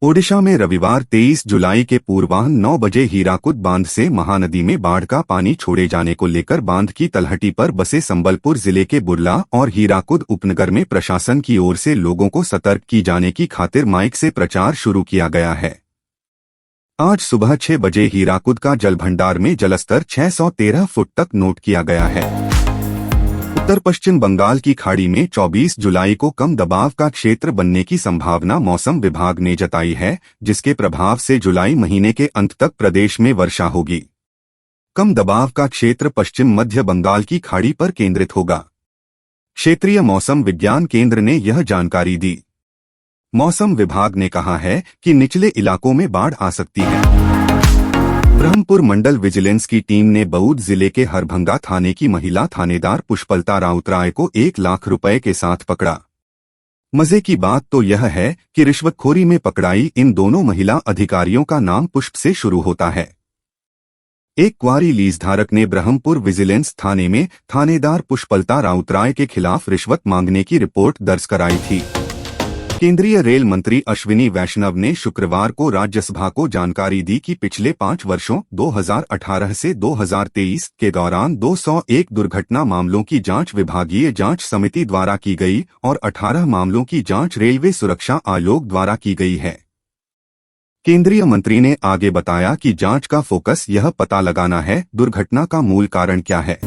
ओडिशा में रविवार 23 जुलाई के पूर्वाह्न 9 बजे हीराकुद बांध से महानदी में बाढ़ का पानी छोड़े जाने को लेकर बांध की तलहटी पर बसे संबलपुर जिले के बुर्ला और हीराकुद उपनगर में प्रशासन की ओर से लोगों को सतर्क की जाने की खातिर माइक से प्रचार शुरू किया गया है। आज सुबह 6 बजे हीराकुद का जलभंडार में जलस्तर 613 फुट तक नोट किया गया है। उत्तर पश्चिम बंगाल की खाड़ी में 24 जुलाई को कम दबाव का क्षेत्र बनने की संभावना मौसम विभाग ने जताई है, जिसके प्रभाव से जुलाई महीने के अंत तक प्रदेश में वर्षा होगी। कम दबाव का क्षेत्र पश्चिम मध्य बंगाल की खाड़ी पर केंद्रित होगा। क्षेत्रीय मौसम विज्ञान केंद्र ने यह जानकारी दी। मौसम विभाग ने कहा है कि निचले इलाकों में बाढ़ आ सकती है। ब्रह्मपुर मंडल विजिलेंस की टीम ने बऊद जिले के हरभंगा थाने की महिला थानेदार पुष्पलता राउतराय को 1 लाख रुपए के साथ पकड़ा। मजे की बात तो यह है कि रिश्वतखोरी में पकड़ाई इन दोनों महिला अधिकारियों का नाम पुष्प से शुरू होता है। एक क्वारी लीजधारक ने ब्रह्मपुर विजिलेंस थाने में थानेदार पुष्पलता राउतराय के खिलाफ रिश्वत मांगने की रिपोर्ट दर्ज कराई थी। केंद्रीय रेल मंत्री अश्विनी वैष्णव ने शुक्रवार को राज्यसभा को जानकारी दी कि पिछले 5 वर्षों 2018 से 2023 के दौरान 201 दुर्घटना मामलों की जांच विभागीय जांच समिति द्वारा की गई और 18 मामलों की जांच रेलवे सुरक्षा आयोग द्वारा की गई है। केंद्रीय मंत्री ने आगे बताया कि जांच का फोकस यह पता लगाना है दुर्घटना का मूल कारण क्या है।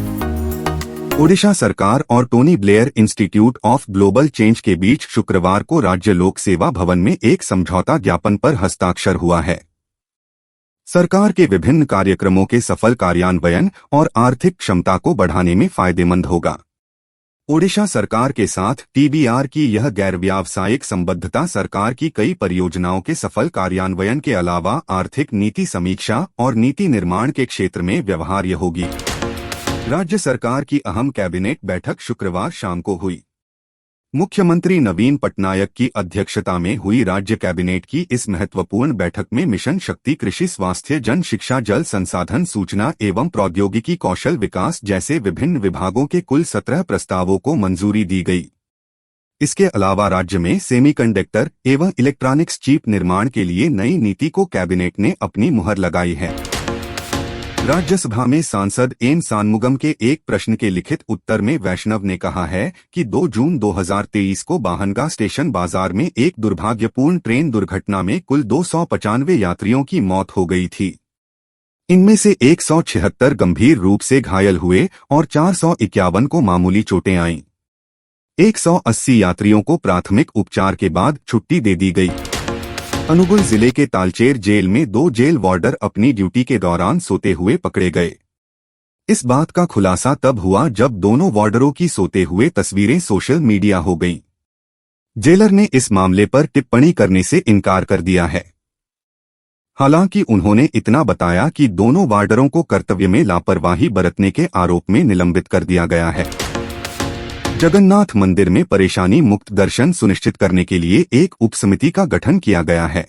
ओडिशा सरकार और Tony Blair institute of global change के बीच शुक्रवार को राज्य लोक सेवा भवन में एक समझौता ज्ञापन पर हस्ताक्षर हुआ है। सरकार के विभिन्न कार्यक्रमों के सफल कार्यान्वयन और आर्थिक क्षमता को बढ़ाने में फायदेमंद होगा। ओडिशा सरकार के साथ टीबीआर की यह गैर व्यावसायिक संबद्धता सरकार की कई परियोजनाओं के सफल कार्यान्वयन के अलावा आर्थिक नीति समीक्षा और नीति निर्माण के क्षेत्र में व्यवहार्य होगी। राज्य सरकार की अहम कैबिनेट बैठक शुक्रवार शाम को हुई। मुख्यमंत्री नवीन पटनायक की अध्यक्षता में हुई राज्य कैबिनेट की इस महत्वपूर्ण बैठक में मिशन शक्ति, कृषि, स्वास्थ्य, जन शिक्षा, जल संसाधन, सूचना एवं प्रौद्योगिकी, कौशल विकास जैसे विभिन्न विभागों के कुल 17 प्रस्तावों को मंजूरी दी गई। इसके अलावा राज्य में सेमीकंडक्टर एवं इलेक्ट्रॉनिक्स चिप निर्माण के लिए नई नीति को कैबिनेट ने अपनी मुहर लगाई है। राज्यसभा में सांसद एन सानमुगम के एक प्रश्न के लिखित उत्तर में वैष्णव ने कहा है कि 2 जून 2023 को बाहनगा स्टेशन बाजार में एक दुर्भाग्यपूर्ण ट्रेन दुर्घटना में कुल 295 यात्रियों की मौत हो गई थी। इनमें से 176 गंभीर रूप से घायल हुए और 451 को मामूली चोटें आईं। 180 यात्रियों को प्राथमिक उपचार के बाद छुट्टी दे दी गई। अनुगुल जिले के तालचेर जेल में 2 जेल वार्डर अपनी ड्यूटी के दौरान सोते हुए पकड़े गए। इस बात का खुलासा तब हुआ जब दोनों वार्डरों की सोते हुए तस्वीरें सोशल मीडिया हो गईं। जेलर ने इस मामले पर टिप्पणी करने से इनकार कर दिया है। हालांकि उन्होंने इतना बताया कि दोनों वार्डरों को कर्तव्य में लापरवाही बरतने के आरोप में निलंबित कर दिया गया है। जगन्नाथ मंदिर में परेशानी मुक्त दर्शन सुनिश्चित करने के लिए एक उपसमिति का गठन किया गया है।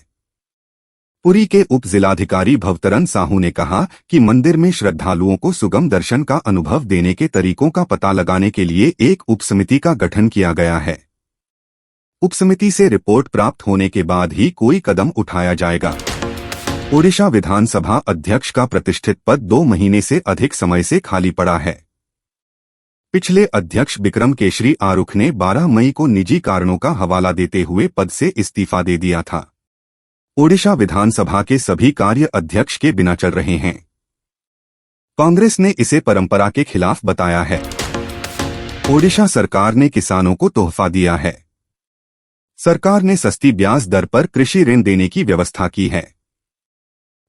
पुरी के उप जिलाधिकारी भवतरण साहू ने कहा कि मंदिर में श्रद्धालुओं को सुगम दर्शन का अनुभव देने के तरीकों का पता लगाने के लिए एक उपसमिति का गठन किया गया है। उपसमिति से रिपोर्ट प्राप्त होने के बाद ही कोई कदम उठाया जाएगा। ओडिशा विधानसभा अध्यक्ष का प्रतिष्ठित पद 2 महीने से अधिक समय से खाली पड़ा है। पिछले अध्यक्ष बिक्रम केशरी आरुख ने 12 मई को निजी कारणों का हवाला देते हुए पद से इस्तीफा दे दिया था। ओडिशा विधानसभा के सभी कार्य अध्यक्ष के बिना चल रहे हैं। कांग्रेस ने इसे परंपरा के खिलाफ बताया है। ओडिशा सरकार ने किसानों को तोहफा दिया है। सरकार ने सस्ती ब्याज दर पर कृषि ऋण देने की व्यवस्था की है।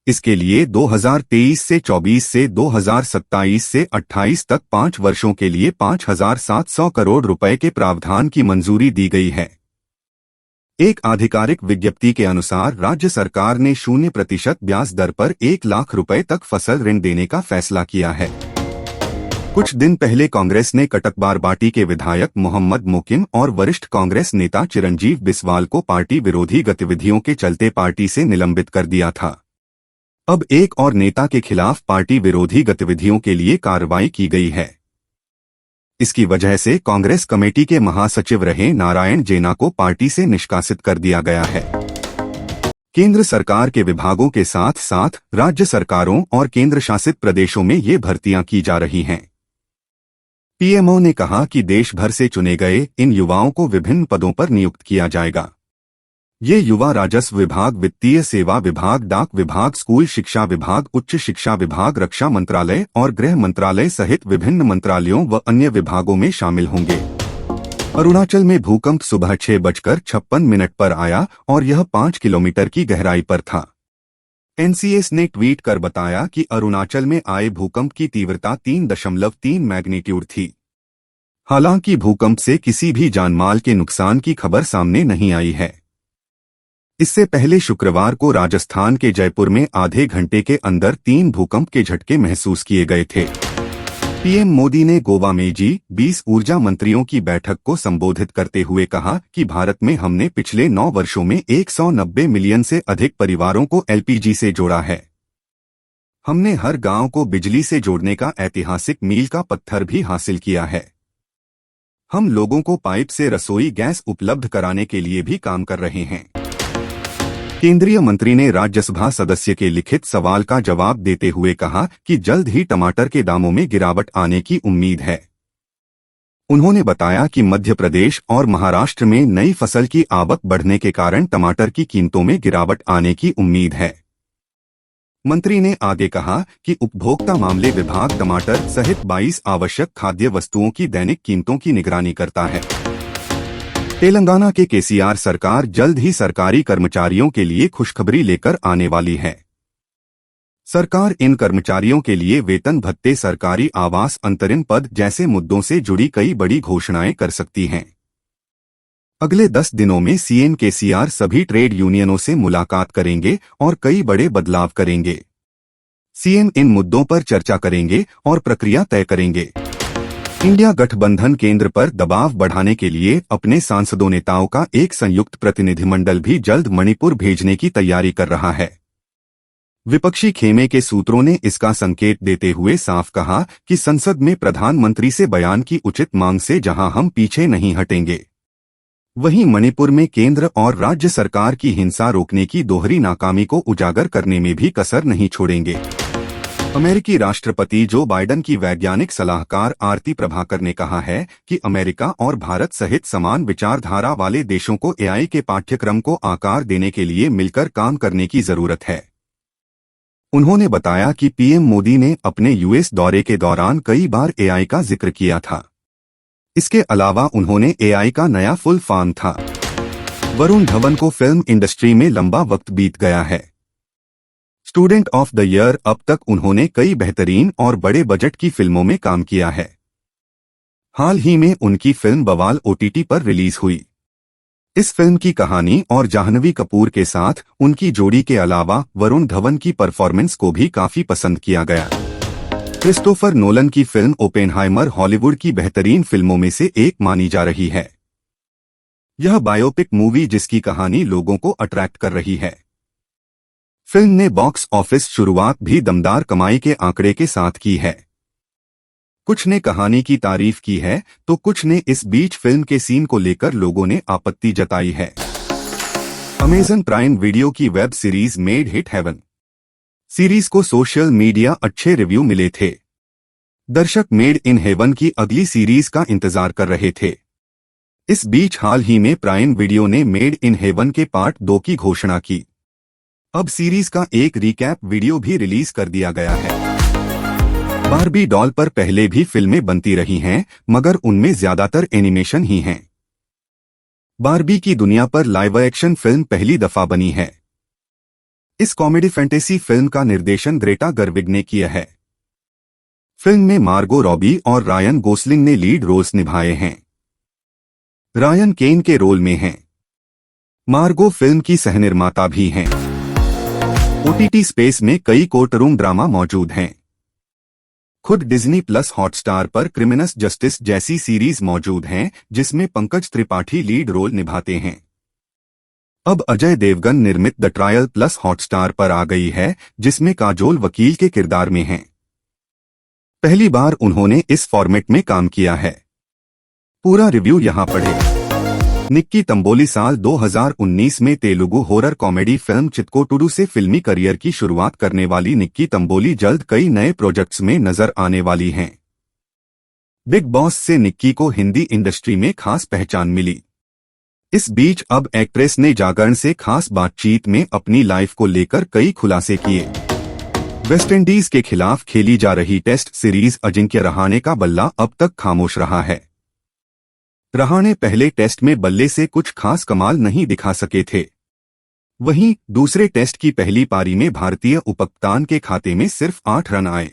इसके लिए 2023 से 24 से 2027 से 28 तक 5 वर्षों के लिए 5,700 करोड़ रुपए के प्रावधान की मंजूरी दी गई है। एक आधिकारिक विज्ञप्ति के अनुसार राज्य सरकार ने 0% ब्याज दर पर 1 लाख रुपए तक फसल ऋण देने का फैसला किया है। कुछ दिन पहले कांग्रेस ने कटकबारबाटी के विधायक मोहम्मद मोकिम और वरिष्ठ कांग्रेस नेता चिरंजीव बिस्वाल को पार्टी विरोधी गतिविधियों के चलते पार्टी से निलंबित कर दिया था। अब एक और नेता के खिलाफ पार्टी विरोधी गतिविधियों के लिए कार्रवाई की गई है। इसकी वजह से कांग्रेस कमेटी के महासचिव रहे नारायण जेना को पार्टी से निष्कासित कर दिया गया है। केंद्र सरकार के विभागों के साथ साथ राज्य सरकारों और केंद्र शासित प्रदेशों में ये भर्तियां की जा रही हैं। पीएमओ ने कहा कि देश भर से चुने गए इन युवाओं को विभिन्न पदों पर नियुक्त किया जाएगा। ये युवा राजस्व विभाग, वित्तीय सेवा विभाग, डाक विभाग, स्कूल शिक्षा विभाग, उच्च शिक्षा विभाग, रक्षा मंत्रालय और गृह मंत्रालय सहित विभिन्न मंत्रालयों व अन्य विभागों में शामिल होंगे। अरुणाचल में भूकंप सुबह 6:56 पर आया और यह 5 किलोमीटर की गहराई पर था। एनसीएस ने ट्वीट कर बताया कि अरुणाचल में आए भूकंप की तीव्रता 3.3 मैग्नीट्यूड थी। हालांकि भूकंप से किसी भी जानमाल के नुकसान की खबर सामने नहीं आई है। इससे पहले शुक्रवार को राजस्थान के जयपुर में आधे घंटे के अंदर 3 भूकंप के झटके महसूस किए गए थे। पीएम मोदी ने गोवा में G20 ऊर्जा मंत्रियों की बैठक को संबोधित करते हुए कहा कि भारत में हमने पिछले 9 वर्षों में 190 मिलियन से अधिक परिवारों को एलपीजी से जोड़ा है। हमने हर गांव को बिजली से जोड़ने का ऐतिहासिक मील का पत्थर भी हासिल किया है। हम लोगों को पाइप से रसोई गैस उपलब्ध कराने के लिए भी काम कर रहे हैं। केंद्रीय मंत्री ने राज्यसभा सदस्य के लिखित सवाल का जवाब देते हुए कहा कि जल्द ही टमाटर के दामों में गिरावट आने की उम्मीद है। उन्होंने बताया कि मध्य प्रदेश और महाराष्ट्र में नई फसल की आवक बढ़ने के कारण टमाटर की कीमतों में गिरावट आने की उम्मीद है। मंत्री ने आगे कहा कि उपभोक्ता मामले विभाग टमाटर सहित 22 आवश्यक खाद्य वस्तुओं की दैनिक कीमतों की निगरानी करता है। तेलंगाना के केसीआर सरकार जल्द ही सरकारी कर्मचारियों के लिए खुशखबरी लेकर आने वाली है। सरकार इन कर्मचारियों के लिए वेतन भत्ते, सरकारी आवास, अंतरिम पद जैसे मुद्दों से जुड़ी कई बड़ी घोषणाएं कर सकती है। अगले 10 दिनों में सीएम केसीआर सभी ट्रेड यूनियनों से मुलाकात करेंगे और कई बड़े बदलाव करेंगे। सीएम इन मुद्दों पर चर्चा करेंगे और प्रक्रिया तय करेंगे। इंडिया गठबंधन केंद्र पर दबाव बढ़ाने के लिए अपने सांसदों नेताओं का एक संयुक्त प्रतिनिधिमंडल भी जल्द मणिपुर भेजने की तैयारी कर रहा है। विपक्षी खेमे के सूत्रों ने इसका संकेत देते हुए साफ कहा कि संसद में प्रधानमंत्री से बयान की उचित मांग से जहां हम पीछे नहीं हटेंगे, वहीं मणिपुर में केंद्र और राज्य सरकार की हिंसा रोकने की दोहरी नाकामी को उजागर करने में भी कसर नहीं छोड़ेंगे। अमेरिकी राष्ट्रपति जो बाइडेन की वैज्ञानिक सलाहकार आरती प्रभाकर ने कहा है कि अमेरिका और भारत सहित समान विचारधारा वाले देशों को एआई के पाठ्यक्रम को आकार देने के लिए मिलकर काम करने की जरूरत है। उन्होंने बताया कि पीएम मोदी ने अपने यूएस दौरे के दौरान कई बार एआई का जिक्र किया था। इसके अलावा उन्होंने एआई का नया फुल फॉर्म था। वरुण धवन को फिल्म इंडस्ट्री में लंबा वक्त बीत गया है। स्टूडेंट ऑफ द ईयर अब तक उन्होंने कई बेहतरीन और बड़े बजट की फिल्मों में काम किया है। हाल ही में उनकी फिल्म बवाल ओटीटी पर रिलीज हुई। इस फिल्म की कहानी और जाह्नवी कपूर के साथ उनकी जोड़ी के अलावा वरुण धवन की परफॉर्मेंस को भी काफी पसंद किया गया। क्रिस्टोफर नोलन की फिल्म ओपेनहाइमर हॉलीवुड की बेहतरीन फिल्मों में से एक मानी जा रही है। यह बायोपिक मूवी जिसकी कहानी लोगों को अट्रैक्ट कर रही है। फिल्म ने बॉक्स ऑफिस शुरुआत भी दमदार कमाई के आंकड़े के साथ की है। कुछ ने कहानी की तारीफ की है तो कुछ ने इस बीच फिल्म के सीन को लेकर लोगों ने आपत्ति जताई है। अमेज़न प्राइम वीडियो की web series made hit heaven series को सोशल मीडिया अच्छे रिव्यू मिले थे। दर्शक मेड इन हेवन की अगली सीरीज का इंतजार कर रहे थे। इस बीच हाल ही में प्राइम वीडियो ने मेड इन हेवन के पार्ट 2 की घोषणा की। अब सीरीज का एक रिकैप वीडियो भी रिलीज कर दिया गया है। बार्बी डॉल पर पहले भी फिल्में बनती रही हैं, मगर उनमें ज्यादातर एनिमेशन ही हैं। बार्बी की दुनिया पर लाइव एक्शन फिल्म पहली दफा बनी है। इस कॉमेडी फैंटेसी फिल्म का निर्देशन ग्रेटा गर्विग ने किया है। फिल्म में मार्गो रॉबी और रायन गोसलिंग ने लीड रोल्स निभाए हैं। रायन केन के रोल में हैं। मार्गो फिल्म की सहनिर्माता भी हैं। ओटीटी स्पेस में कई कोर्टरूम ड्रामा मौजूद हैं। खुद डिज्नी प्लस हॉटस्टार पर क्रिमिनल जस्टिस जैसी सीरीज मौजूद हैं, जिसमें पंकज त्रिपाठी लीड रोल निभाते हैं। अब अजय देवगन निर्मित द ट्रायल प्लस हॉटस्टार पर आ गई है, जिसमें काजोल वकील के किरदार में हैं। पहली बार उन्होंने इस फॉर्मेट में काम किया है। पूरा रिव्यू यहां पढ़ें। निक्की तंबोली साल 2019 में तेलुगु हॉरर कॉमेडी फिल्म चिक्कोटुडु से फिल्मी करियर की शुरुआत करने वाली निक्की तंबोली जल्द कई नए प्रोजेक्ट्स में नजर आने वाली हैं। बिग बॉस से निक्की को हिंदी इंडस्ट्री में खास पहचान मिली। इस बीच अब एक्ट्रेस ने जागरण से खास बातचीत में अपनी लाइफ को लेकर कई खुलासे किए। वेस्टइंडीज के खिलाफ खेली जा रही टेस्ट सीरीज अजिंक्य रहाणे का बल्ला अब तक खामोश रहा है। रहाणे पहले टेस्ट में बल्ले से कुछ खास कमाल नहीं दिखा सके थे। वहीं दूसरे टेस्ट की पहली पारी में भारतीय उपकप्तान के खाते में सिर्फ 8 रन आए।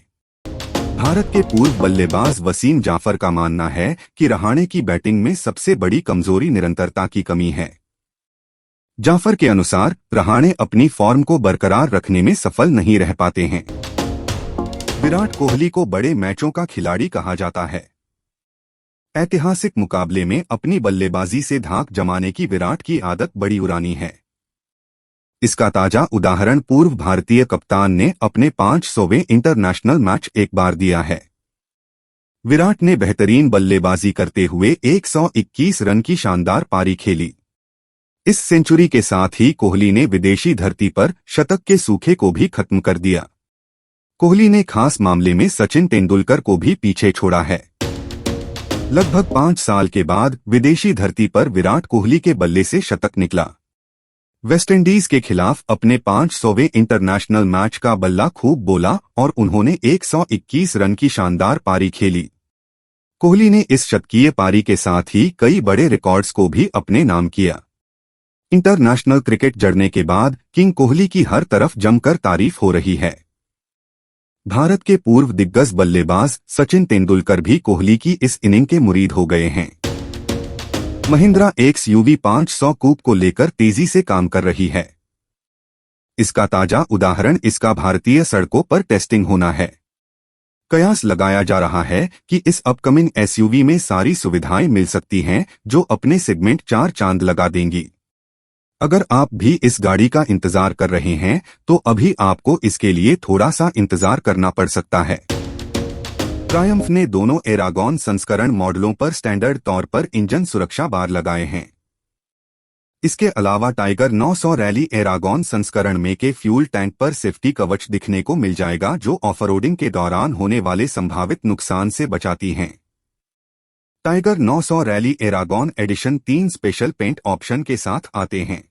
भारत के पूर्व बल्लेबाज वसीम जाफर का मानना है कि रहाणे की बैटिंग में सबसे बड़ी कमजोरी निरंतरता की कमी है। जाफर के अनुसार रहाणे अपनी फॉर्म को बरकरार रखने में सफल नहीं रह पाते हैं। विराट कोहली को बड़े मैचों का खिलाड़ी कहा जाता है। ऐतिहासिक मुकाबले में अपनी बल्लेबाजी से धाक जमाने की विराट की आदत बड़ी उरानी है। इसका ताजा उदाहरण पूर्व भारतीय कप्तान ने अपने 500वें इंटरनेशनल मैच एक बार दिया है। विराट ने बेहतरीन बल्लेबाजी करते हुए 121 रन की शानदार पारी खेली। इस सेंचुरी के साथ ही कोहली ने विदेशी धरती पर शतक के सूखे को भी खत्म कर दिया। कोहली ने खास मामले में सचिन तेंदुलकर को भी पीछे छोड़ा है। लगभग 5 साल के बाद विदेशी धरती पर विराट कोहली के बल्ले से शतक निकला। वेस्टइंडीज के खिलाफ अपने 500वें इंटरनेशनल मैच का बल्ला खूब बोला और उन्होंने 121 रन की शानदार पारी खेली। कोहली ने इस शतकीय पारी के साथ ही कई बड़े रिकॉर्ड्स को भी अपने नाम किया। इंटरनेशनल क्रिकेट जड़ने के बाद किंग कोहली की हर तरफ जमकर तारीफ हो रही है। भारत के पूर्व दिग्गज बल्लेबाज सचिन तेंदुलकर भी कोहली की इस इनिंग के मुरीद हो गए हैं। महिंद्रा XUV 500 कूप को लेकर तेजी से काम कर रही है। इसका ताजा उदाहरण इसका भारतीय सड़कों पर टेस्टिंग होना है। कयास लगाया जा रहा है कि इस अपकमिंग SUV में सारी सुविधाएं मिल सकती हैं जो अपने सेगमेंट 4 चांद लगा देंगी। अगर आप भी इस गाड़ी का इंतजार कर रहे हैं तो अभी आपको इसके लिए थोड़ा सा इंतजार करना पड़ सकता है। ट्रायम्फ ने दोनों एरागॉन संस्करण मॉडलों पर स्टैंडर्ड तौर पर इंजन सुरक्षा बार लगाए हैं। इसके अलावा टाइगर 900 रैली एरागॉन संस्करण में के फ्यूल टैंक पर सेफ्टी कवच दिखने को मिल जाएगा जो ऑफरोडिंग के दौरान होने वाले संभावित नुकसान से बचाती हैं। Tiger 900 rally Aragon edition 3 special paint option के साथ आते हैं।